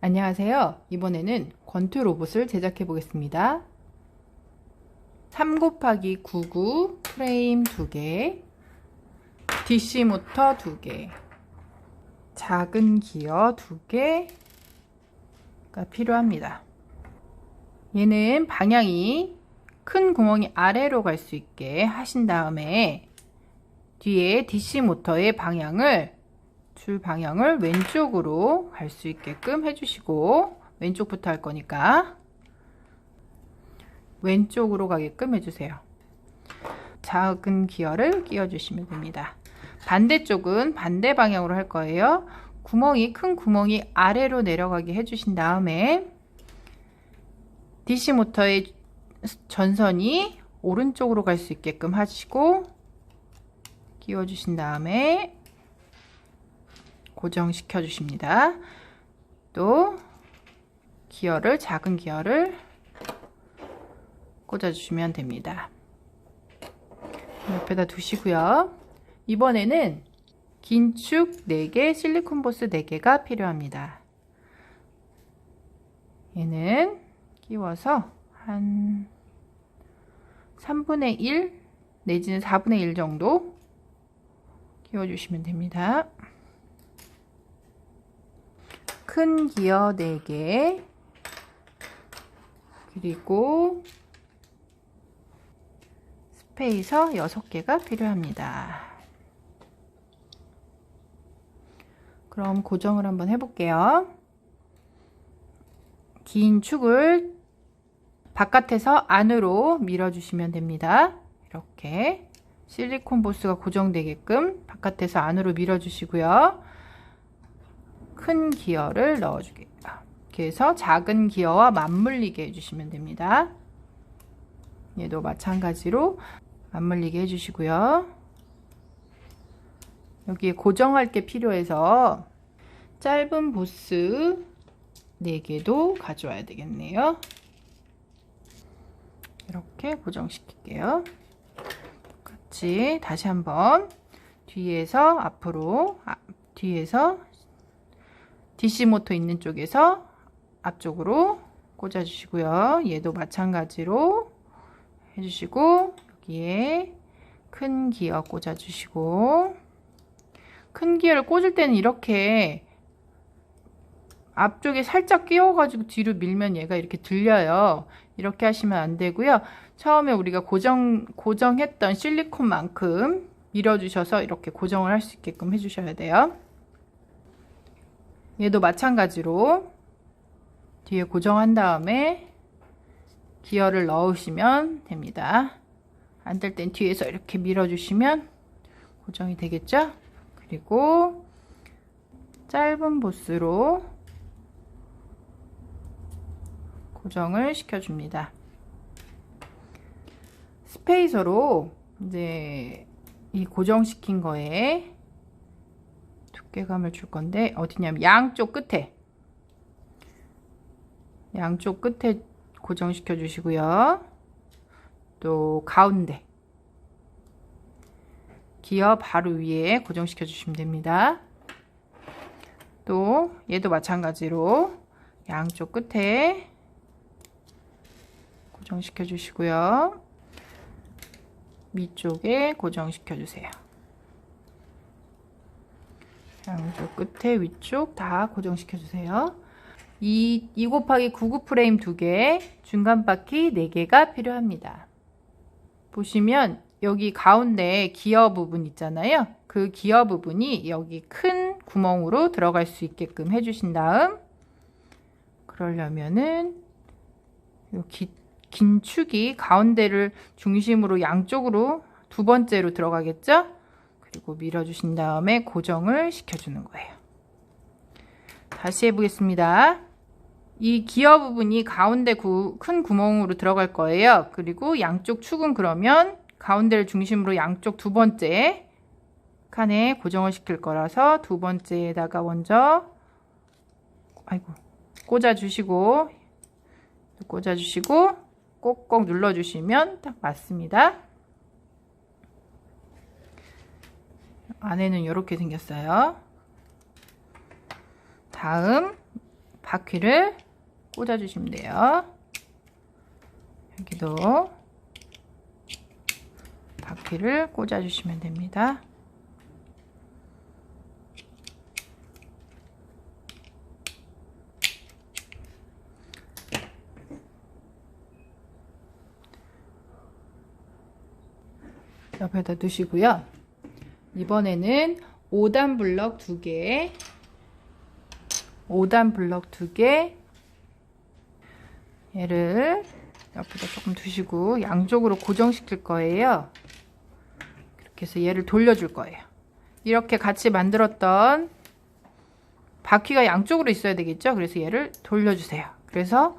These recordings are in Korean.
안녕하세요. 이번에는 권투 로봇을 제작해 보겠습니다. 3 곱하기 99 프레임 2개, DC 모터 2개, 작은 기어 2개가 필요합니다. 얘는 방향이 큰 구멍이 아래로 갈 수 있게 하신 다음에 뒤에 DC 모터의 줄 방향을 왼쪽으로 갈 수 있게끔 해주시고, 왼쪽부터 할 거니까 왼쪽으로 가게끔 해주세요. 작은 기어를 끼워주시면 됩니다. 반대쪽은 반대 방향으로 할 거예요. 큰 구멍이 아래로 내려가게 해주신 다음에 DC 모터의 전선이 오른쪽으로 갈 수 있게끔 하시고 끼워주신 다음에 고정시켜 주십니다. 또 작은 기어를 꽂아 주시면 됩니다. 옆에다 두시고요. 이번에는 긴축 4개, 실리콘 보스 4개가 필요합니다. 얘는 끼워서 한 3분의 1 내지는 4분의 1 정도 끼워 주시면 됩니다. 큰 기어 4개, 그리고 스페이서 6개가 필요합니다. 그럼 고정을 한번 해볼게요. 긴 축을 바깥에서 안으로 밀어주시면 됩니다. 이렇게 실리콘 보스가 고정되게끔 바깥에서 안으로 밀어주시고요. 큰 기어를 넣어주게, 이렇게 해서 작은 기어와 맞물리게 해주시면 됩니다. 얘도 마찬가지로 맞물리게 해주시고요. 여기에 고정할 게 필요해서 짧은 보스 4개도 가져와야 되겠네요. 이렇게 고정시킬게요. 같이 다시 한번 뒤에서 앞으로, 뒤에서 DC 모터 있는 쪽에서 앞쪽으로 꽂아 주시고요. 얘도 마찬가지로 해주시고, 여기에 큰 기어 꽂아 주시고, 큰 기어를 꽂을 때는 이렇게 앞쪽에 살짝 끼워 가지고 뒤로 밀면 얘가 이렇게 들려요. 이렇게 하시면 안 되고요. 처음에 우리가 고정했던 실리콘만큼 밀어 주셔서 이렇게 고정을 할 수 있게끔 해 주셔야 돼요. 얘도 마찬가지로 뒤에 고정한 다음에 기어를 넣으시면 됩니다. 안 될 땐 뒤에서 이렇게 밀어주시면 고정이 되겠죠? 그리고 짧은 보스로 고정을 시켜줍니다. 스페이서로 이제 이 고정시킨 거에 두께감을 줄 건데, 어디냐면 양쪽 끝에 고정시켜 주시고요. 또 가운데 기어 바로 위에 고정시켜 주시면 됩니다. 또 얘도 마찬가지로 양쪽 끝에 고정시켜 주시고요. 위쪽에 고정시켜 주세요. 양쪽 끝에 위쪽 다 고정시켜 주세요. 2 곱하기 99 프레임 2개, 중간 바퀴 4개가 필요합니다. 보시면 여기 가운데 기어 부분 있잖아요. 그 기어 부분이 여기 큰 구멍으로 들어갈 수 있게끔 해주신 다음, 그러려면은 긴 축이 가운데를 중심으로 양쪽으로 2번째로 들어가겠죠? 그리고 밀어주신 다음에 고정을 시켜주는 거예요. 다시 해보겠습니다. 이 기어 부분이 가운데 큰 구멍으로 들어갈 거예요. 그리고 양쪽 축은 그러면 가운데를 중심으로 양쪽 2번째 칸에 고정을 시킬 거라서 2번째에다가 먼저 꽂아주시고 꼭꼭 눌러주시면 딱 맞습니다. 안에는 이렇게 생겼어요. 다음 바퀴를 꽂아주시면 돼요. 여기도 바퀴를 꽂아주시면 됩니다. 옆에다 두시고요. 이번에는 5단 블럭 2개, 5단 블럭 2개, 얘를 옆에다 조금 두시고 양쪽으로 고정시킬 거예요. 이렇게 해서 얘를 돌려줄 거예요. 이렇게 같이 만들었던 바퀴가 양쪽으로 있어야 되겠죠? 그래서 얘를 돌려주세요. 그래서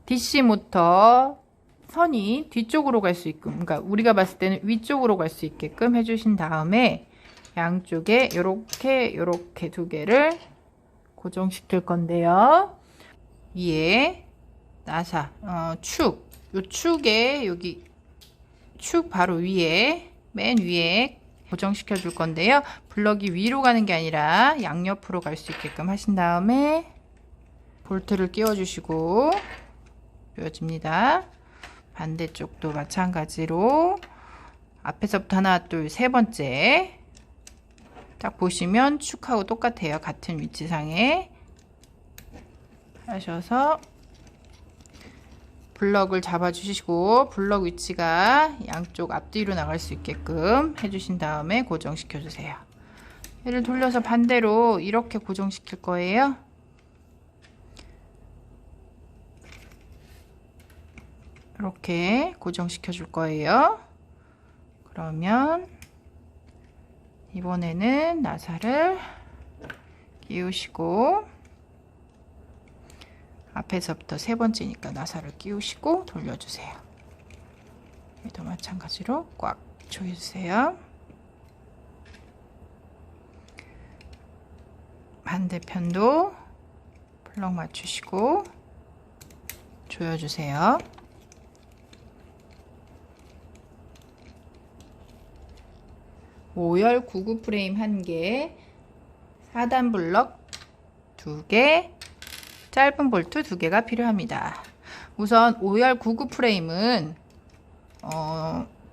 DC 모터 선이 뒤쪽으로 갈 수 있게끔, 그러니까 우리가 봤을 때는 위쪽으로 갈 수 있게끔 해주신 다음에 양쪽에 요렇게 2개를 고정시킬 건데요. 위에 나사, 축, 요 축에 여기 축 바로 위에, 맨 위에 고정시켜 줄 건데요. 블럭이 위로 가는 게 아니라 양옆으로 갈 수 있게끔 하신 다음에 볼트를 끼워 주시고 조여집니다. 반대쪽도 마찬가지로 앞에서부터 하나, 둘, 세 번째 딱 보시면 축하고 똑같아요. 같은 위치상에 하셔서 블럭을 잡아주시고 블럭 위치가 양쪽 앞뒤로 나갈 수 있게끔 해주신 다음에 고정시켜 주세요. 얘를 돌려서 반대로 이렇게 고정시킬 거예요. 이렇게 고정시켜 줄 거예요. 그러면 이번에는 나사를 끼우시고 앞에서부터 세 번째니까 나사를 끼우시고 돌려주세요. 얘도 마찬가지로 꽉 조여주세요. 반대편도 블럭 맞추시고 조여주세요. 오열 99 프레임 1개, 4단 블럭 2개, 짧은 볼트 2개가 필요합니다. 우선 5열 99 프레임은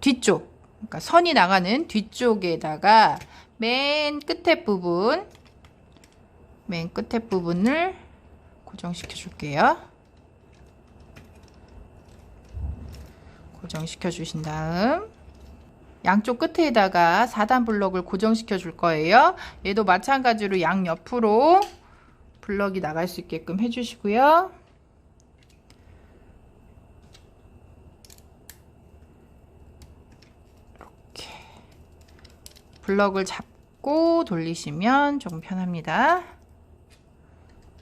뒤쪽, 그러니까 선이 나가는 뒤쪽에다가 맨 끝에 부분을 고정시켜 줄게요. 고정시켜 주신 다음 양쪽 끝에다가 4단 블럭을 고정시켜 줄 거예요. 얘도 마찬가지로 양옆으로 블럭이 나갈 수 있게끔 해주시고요. 이렇게 블럭을 잡고 돌리시면 조금 편합니다.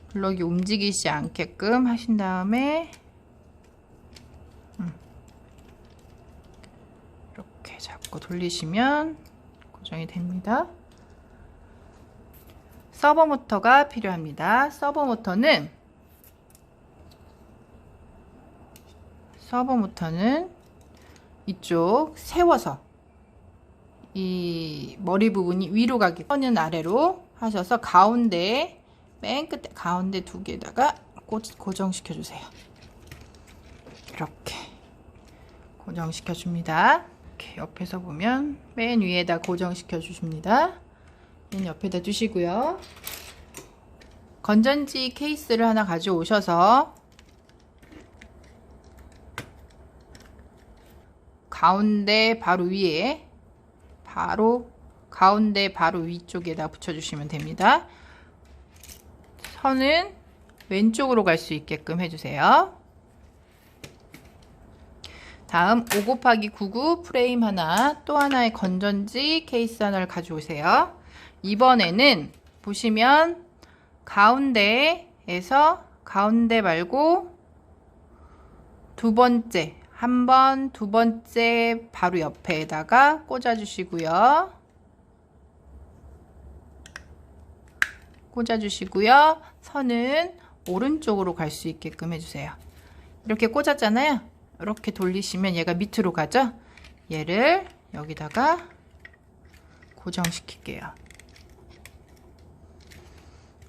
블럭이 움직이지 않게끔 하신 다음에 이렇게 잡고 돌리시면 고정이 됩니다. 서버 모터가 필요합니다. 서버 모터는 이쪽 세워서 이 머리 부분이 위로 가게 선은 아래로 하셔서 가운데 맨 끝에 가운데 2개에다가 고정시켜 주세요. 이렇게 고정시켜 줍니다. 이렇게 옆에서 보면 맨 위에다 고정시켜 주십니다. 맨 옆에다 두시고요. 건전지 케이스를 하나 가져오셔서 가운데 바로 위에 가운데 바로 위쪽에다 붙여주시면 됩니다. 선은 왼쪽으로 갈 수 있게끔 해주세요. 다음 5×99 프레임 하나, 또 하나의 건전지 케이스 하나를 가져오세요. 이번에는 보시면 가운데에서 가운데 말고 두 번째, 한 번, 두 번째 바로 옆에다가 꽂아 주시고요. 꽂아 주시고요. 선은 오른쪽으로 갈 수 있게끔 해주세요. 이렇게 꽂았잖아요. 이렇게 돌리시면 얘가 밑으로 가죠. 얘를 여기다가 고정시킬게요.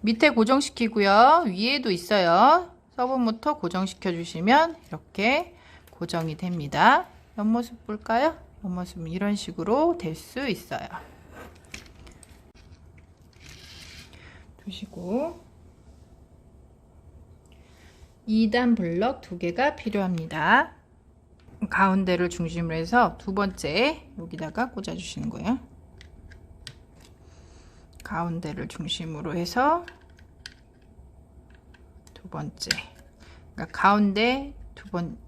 밑에 고정시키고요. 위에도 있어요. 서브모터 고정시켜 주시면 이렇게 고정이 됩니다. 옆모습 볼까요? 옆모습은 이런 식으로 될 수 있어요. 두시고 2단 블럭 2개가 필요합니다. 가운데를 중심으로 해서 두 번째 여기다가 꽂아 주시는 거예요. 가운데를 중심으로 해서 두 번째, 그러니까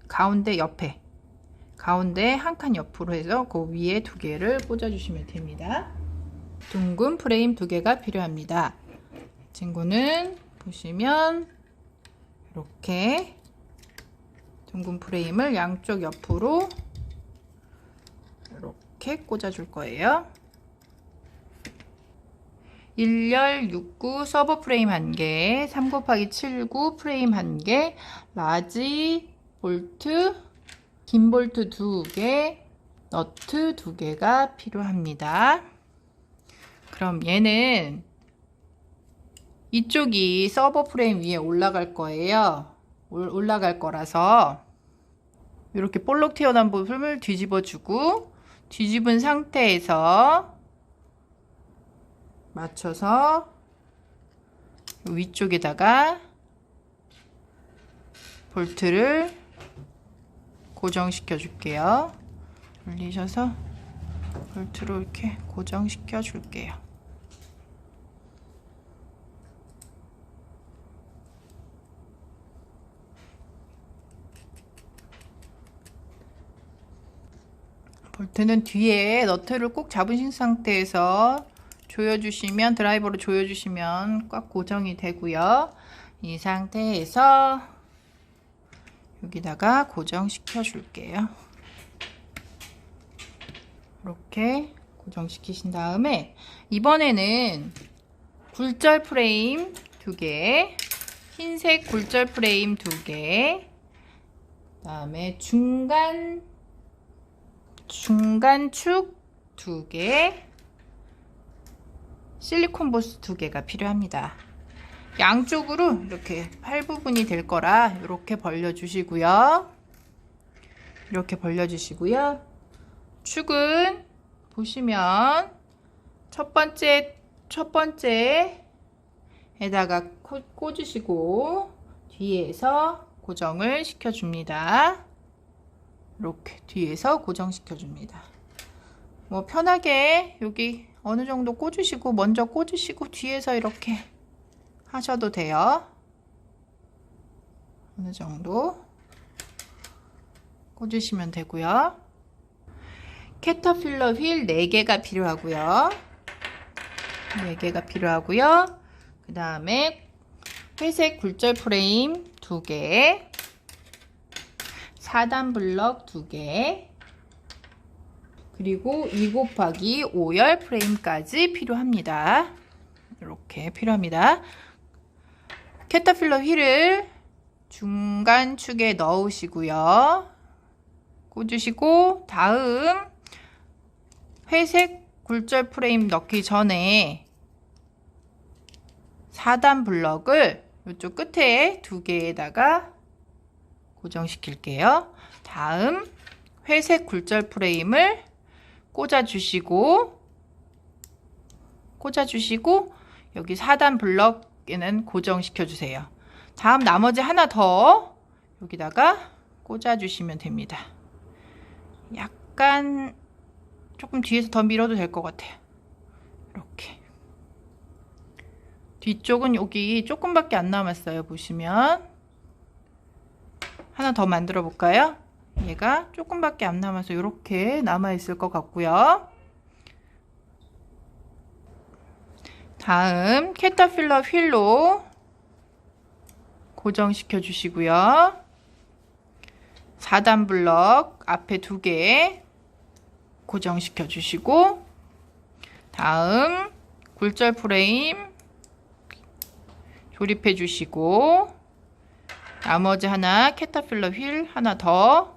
가운데 옆에, 가운데 한 칸 옆으로 해서 그 위에 2개를 꽂아 주시면 됩니다. 둥근 프레임 2개가 필요합니다. 친구는 보시면 이렇게 둥근 프레임을 양쪽 옆으로 이렇게 꽂아 줄 거예요. 1열 69 서버 프레임 1개, 3곱하기79 프레임 1개, 라지 볼트, 긴 볼트 2개, 너트 2개가 필요합니다. 그럼 얘는 이쪽이 서버 프레임 위에 올라갈 거예요. 올라갈 거라서 이렇게 볼록 튀어나온 부분을 뒤집어 주고, 뒤집은 상태에서 맞춰서 위쪽에다가 볼트를 고정시켜 줄게요. 돌리셔서 볼트로 이렇게 고정시켜 줄게요. 볼트는 뒤에 너트를 꼭 잡으신 상태에서 조여주시면, 드라이버로 조여주시면 꽉 고정이 되고요. 이 상태에서 여기다가 고정시켜 줄게요. 이렇게 고정시키신 다음에 이번에는 굴절 프레임 2개, 흰색 굴절 프레임 2개, 그 다음에 중간 축 2개, 실리콘 보스 2개가 필요합니다. 양쪽으로 이렇게 팔 부분이 될 거라 이렇게 벌려 주시고요. 이렇게 벌려 주시고요. 축은 보시면 첫 번째에다가 꽂으시고 뒤에서 고정을 시켜 줍니다. 이렇게 뒤에서 고정시켜 줍니다. 뭐 편하게 여기 어느 정도 꽂으시고, 먼저 꽂으시고 뒤에서 이렇게 하셔도 돼요. 어느 정도 꽂으시면 되고요. 캐터필러 휠 4개가 필요하고요. 4개가 필요하고요. 그 다음에 회색 굴절 프레임 2개, 4단 블럭 2개, 그리고 2곱하기 5열 프레임까지 필요합니다. 이렇게 필요합니다. 캐터필러 휠을 중간 축에 넣으시고요. 꽂으시고, 다음 회색 굴절 프레임 넣기 전에 4단 블럭을 이쪽 끝에 2개에다가 고정시킬게요. 다음 회색 굴절 프레임을 꽂아주시고 여기 4단 블럭에는 고정시켜 주세요. 다음 나머지 하나 더 여기다가 꽂아주시면 됩니다. 약간 조금 뒤에서 더 밀어도 될 것 같아요. 이렇게 뒤쪽은 여기 조금밖에 안 남았어요. 보시면 하나 더 만들어 볼까요? 얘가 조금밖에 안 남아서 이렇게 남아 있을 것 같고요. 다음 캐터필러 휠로 고정시켜 주시고요. 4단 블럭 앞에 2개 고정시켜 주시고, 다음 굴절 프레임 조립해 주시고, 나머지 하나 캐터필러 휠 하나 더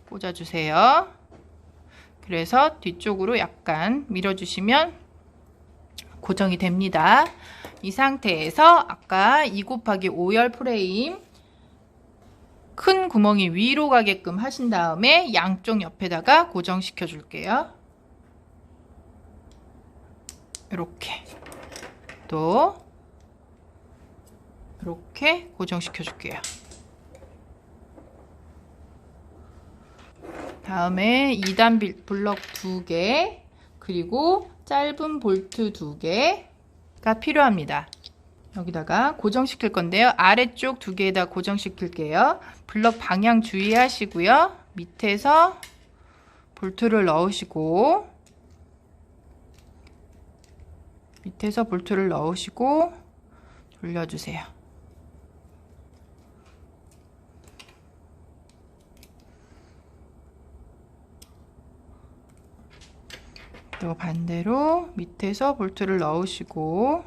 꽂아 주세요. 그래서 뒤쪽으로 약간 밀어 주시면 고정이 됩니다. 이 상태에서 아까 2 곱하기 5열 프레임 큰 구멍이 위로 가게끔 하신 다음에 양쪽 옆에다가 고정시켜 줄게요. 이렇게 또 이렇게 고정시켜 줄게요. 다음에 2단 블럭 2개 그리고 짧은 볼트 2개가 필요합니다. 여기다가 고정시킬 건데요. 아래쪽 2개에다 고정시킬게요. 블럭 방향 주의하시고요. 밑에서 볼트를 넣으시고 돌려주세요. 또 반대로 밑에서 볼트를 넣으시고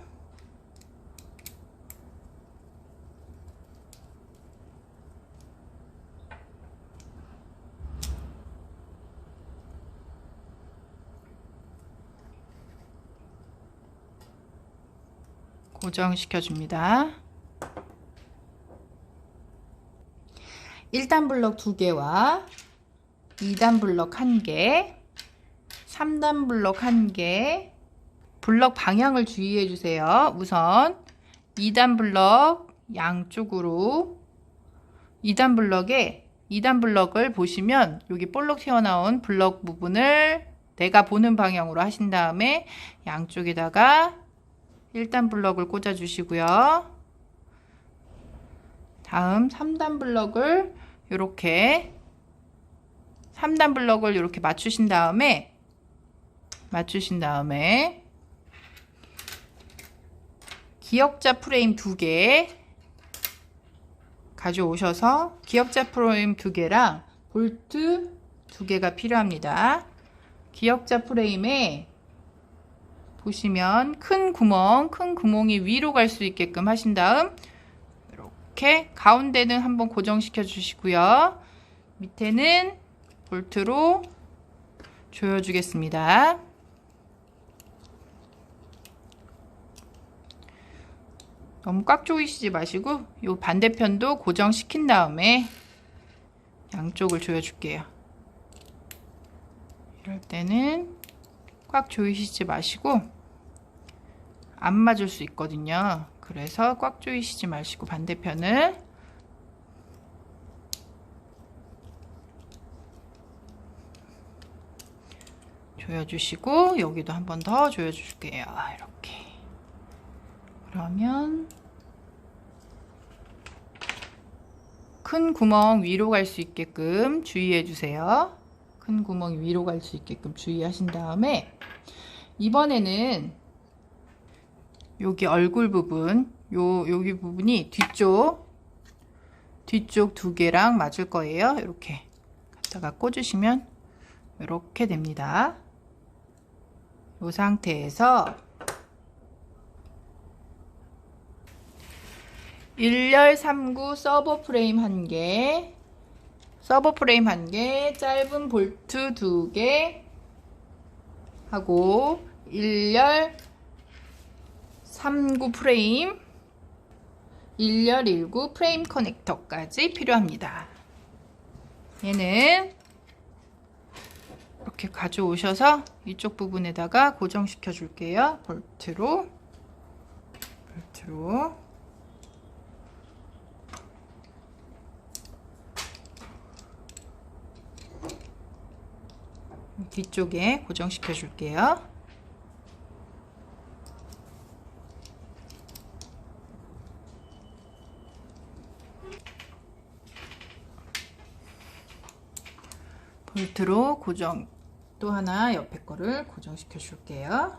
고정시켜 줍니다. 1단 블럭 2개와 2단 블럭 1개, 3단 블럭 1개, 블럭 방향을 주의해 주세요. 우선 2단 블럭 양쪽으로 2단 블럭을 보시면 여기 볼록 튀어나온 블럭 부분을 내가 보는 방향으로 하신 다음에 양쪽에다가 1단 블럭을 꽂아 주시고요. 다음 3단 블럭을 이렇게 맞추신 다음에 기역자 프레임 2개 가져오셔서 기역자 프레임 2개랑 볼트 2개가 필요합니다. 기역자 프레임에 보시면 큰 구멍이 위로 갈 수 있게끔 하신 다음 이렇게 가운데는 한번 고정시켜 주시고요. 밑에는 볼트로 조여 주겠습니다. 너무 꽉 조이시지 마시고 이 반대편도 고정시킨 다음에 양쪽을 조여 줄게요. 이럴 때는 꽉 조이시지 마시고 안 맞을 수 있거든요. 그래서 꽉 조이시지 마시고 반대편을 조여주시고 여기도 한 번 더 조여줄게요. 이렇게. 그러면 큰 구멍 위로 갈 수 있게끔 주의해 주세요. 큰 구멍이 위로 갈 수 있게끔 주의하신 다음에 이번에는 여기 얼굴 부분, 여기 부분이 뒤쪽 2개랑 맞을 거예요. 이렇게 갖다가 꽂으시면 이렇게 됩니다. 이 상태에서 1열 3구 서버 프레임 1개, 짧은 볼트 2개 하고 1열 3구 프레임, 1열 1구 프레임 커넥터까지 필요합니다. 얘는 이렇게 가져오셔서 이쪽 부분에다가 고정시켜 줄게요. 볼트로 뒤쪽에 고정시켜 줄게요. 볼트로 고정, 또 하나 옆에 거를 고정시켜 줄게요.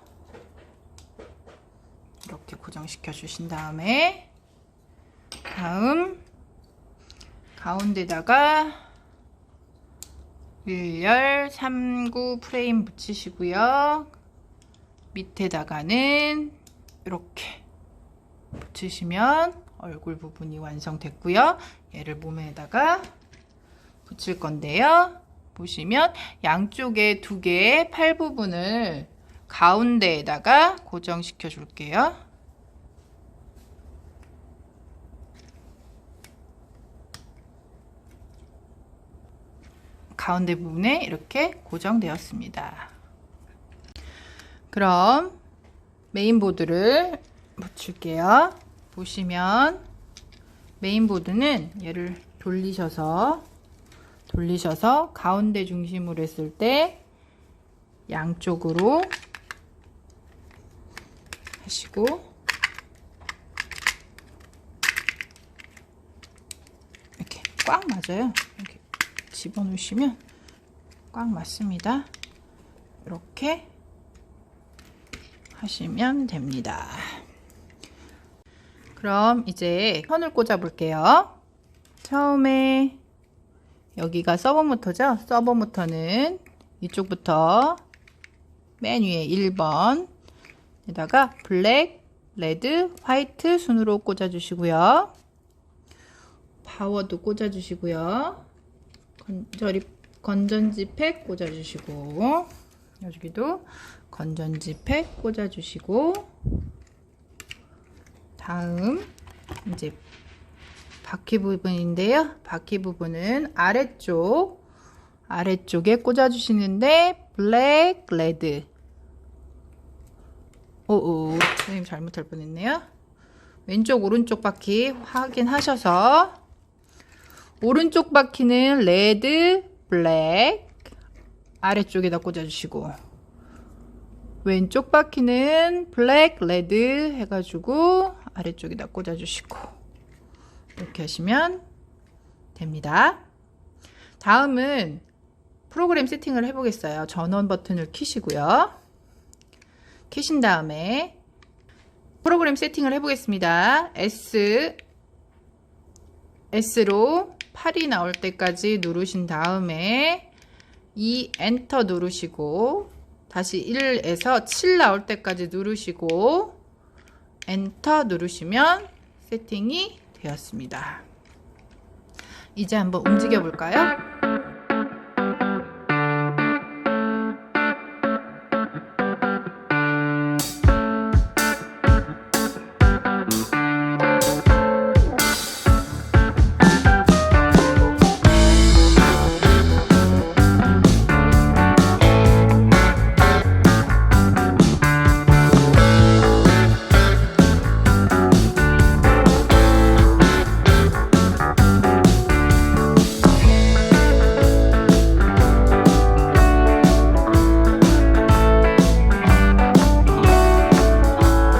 이렇게 고정시켜 주신 다음에 다음 가운데다가 1열 3구 프레임 붙이시고요. 밑에다가는 이렇게 붙이시면 얼굴 부분이 완성됐고요. 얘를 몸에다가 붙일 건데요. 보시면 양쪽에 2개의 팔 부분을 가운데에다가 고정시켜 줄게요. 가운데 부분에 이렇게 고정되었습니다. 그럼 메인보드를 붙일게요. 보시면 메인보드는 얘를 돌리셔서 가운데 중심으로 했을 때 양쪽으로 하시고 이렇게 꽉 맞아요. 이렇게 집어넣으시면 꽉 맞습니다. 이렇게 하시면 됩니다. 그럼 이제 선을 꽂아 볼게요. 처음에 여기가 서버 모터죠? 서버 모터는 이쪽부터 맨 위에 1번 에다가 블랙, 레드, 화이트 순으로 꽂아 주시고요. 파워도 꽂아 주시고요. 건전지 팩 꽂아 주시고, 여기도 건전지 팩 꽂아 주시고, 다음 이제 바퀴 부분인데요. 바퀴 부분은 아래쪽에 꽂아 주시는데 블랙, 레드. 선생님 잘못할 뻔했네요. 왼쪽 오른쪽 바퀴 확인하셔서 오른쪽 바퀴는 레드, 블랙 아래쪽에다 꽂아 주시고, 왼쪽 바퀴는 블랙, 레드 해가지고 아래쪽에다 꽂아 주시고, 이렇게 하시면 됩니다. 다음은 프로그램 세팅을 해보겠어요. 전원 버튼을 키시고요. 키신 다음에 프로그램 세팅을 해보겠습니다. S로 8이 나올 때까지 누르신 다음에 엔터 누르시고, 다시 1에서 7 나올 때까지 누르시고 엔터 누르시면 세팅이 되었습니다. 이제 한번 움직여 볼까요?